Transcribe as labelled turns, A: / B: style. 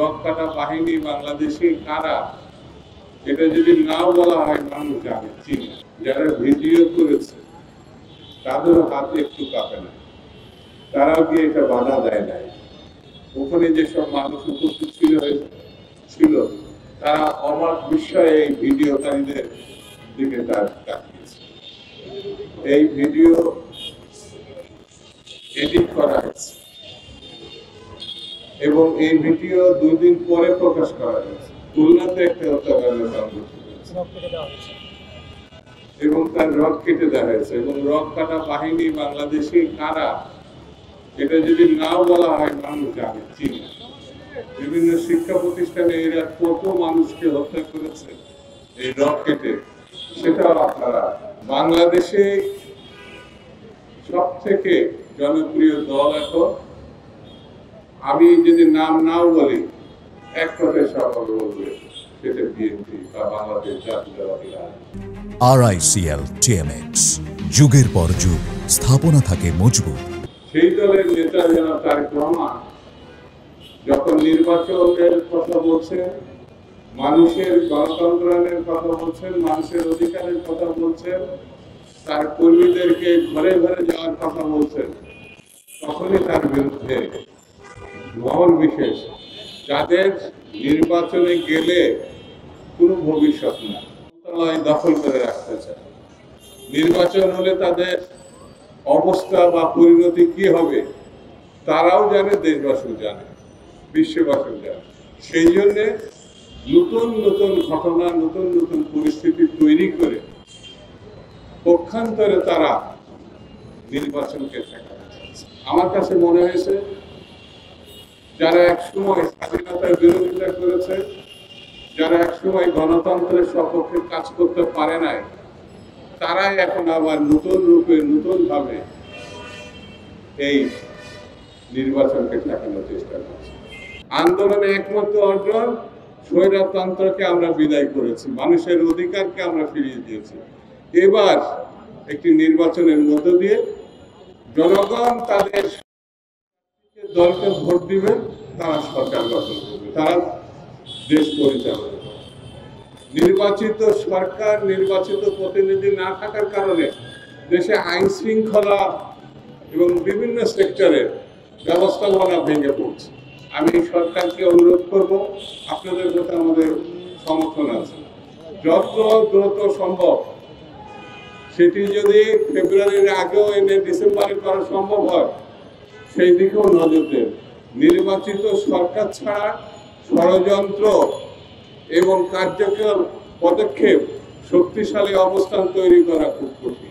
A: Rock কাটা বাহিনী বাংলাদেশে কারা, এটা যদি নাও বলা হয় মানুষ জানে, চিনে। যারা ভিডিও করেছে তাদেরও হাতে একটু কাঁপে না, তারাও গিয়ে এটা বাধা দেয় নাই। ওখানে যেসব মানুষ উপস্থিত ছিল তারা অবাক বিস্ময়ে এই ভিডিওকারীদের দিকে তাকিয়েছে। এই ভিডিও এডিট করা হয়েছে এবং এই ভিডিও 2 দিন পরে প্রকাশ করা হয়েছে। খুলনাতে একটা হত্যাকাণ্ড সংঘটিত হয়েছে এবং তার রক কেটে দেওয়া হয়েছে। এবং রক কাটা বাহিনী বাংলাদেশে কারা, এটা যদি নাও বলা হয় মানুষ জানে, চিনে। বিভিন্ন শিক্ষা প্রতিষ্ঠানে এরা কত মানুষকে হত্যা করেছে এই রক কেটে, সেটাও আপনারা। বাংলাদেশে সব থেকে জনপ্রিয় দল এখন, আমি যদি নাম নাও বলি এক কথায় সবাই বলবে সেটা বিএনপি বা বাংলাদেশ জাতীয়তাবাদী দল।
B: RICL TMX, যুগের পর যুগ স্থাপনা থাকে মজবুত।
A: সেই দলের নেতা জনাব তারেক রহমান যখন নির্বাচনের কথা বলছেন, মানুষের গণতন্ত্রের কথা বলছেন, মানুষের অধিকারের কথা বলছেন, তার কর্মীদেরকে ঘরে ঘরে যাওয়ার কথা বলছেন, তখনই তার বিরুদ্ধে মহল বিশেষ, যাদের নির্বাচনে গেলে কোনো ভবিষ্যৎ না, দখল করে রাখতে চায়। নির্বাচন হলে তাদের অবস্থা বা পরিণতি কি হবে তারাও জানে, দেশবাসীও জানে, বিশ্ববাসীও জানে। সেই জন্যে নতুন নতুন ঘটনা, নতুন নতুন পরিস্থিতি তৈরি করে পক্ষান্তরে তারা নির্বাচনকে ঠেকাতে চাচ্ছে। আমার কাছে মনে হয়েছে যারা একসময় স্বাধীনতার বিরোধিতা করেছে, যারা একসময় গণতন্ত্রের সপক্ষে কাজ করতে পারে নাই, তারাই এখন আবার নতুন রূপে, নতুন ভাবে এই নির্বাচনকে ঠেকানোর চেষ্টা করছে। আন্দোলনে একমাত্র অর্জন, স্বৈরতন্ত্রকে আমরা বিদায় করেছি, মানুষের অধিকারকে আমরা ফিরিয়ে দিয়েছি। এবার একটি নির্বাচনের মধ্য দিয়ে জনগণ তাদের দলকে ভোট দিবে, তারা সরকার গঠন করবে, তারা দেশ পরিচালনা করবে। নির্বাচিত সরকার, নির্বাচিত প্রতিনিধি না থাকার কারণে দেশে আইন শৃঙ্খলা এবং বিভিন্ন সেক্টরের ব্যবস্থাপনা ভেঙে পড়ছে। আমি সরকারকে অনুরোধ করব, আপনাদের প্রতি আমাদের সমর্থন আছে, যত দ্রুত সম্ভব সেটি যদি ফেব্রুয়ারির আগেও এনে ডিসেম্বরে করা সম্ভব হয়, সেই দিকেও নজর দেন। নির্বাচিত সরকার ছাড়া ষড়যন্ত্র এবং কার্যকর পদক্ষেপ, শক্তিশালী অবস্থান তৈরি করা খুব কঠিন।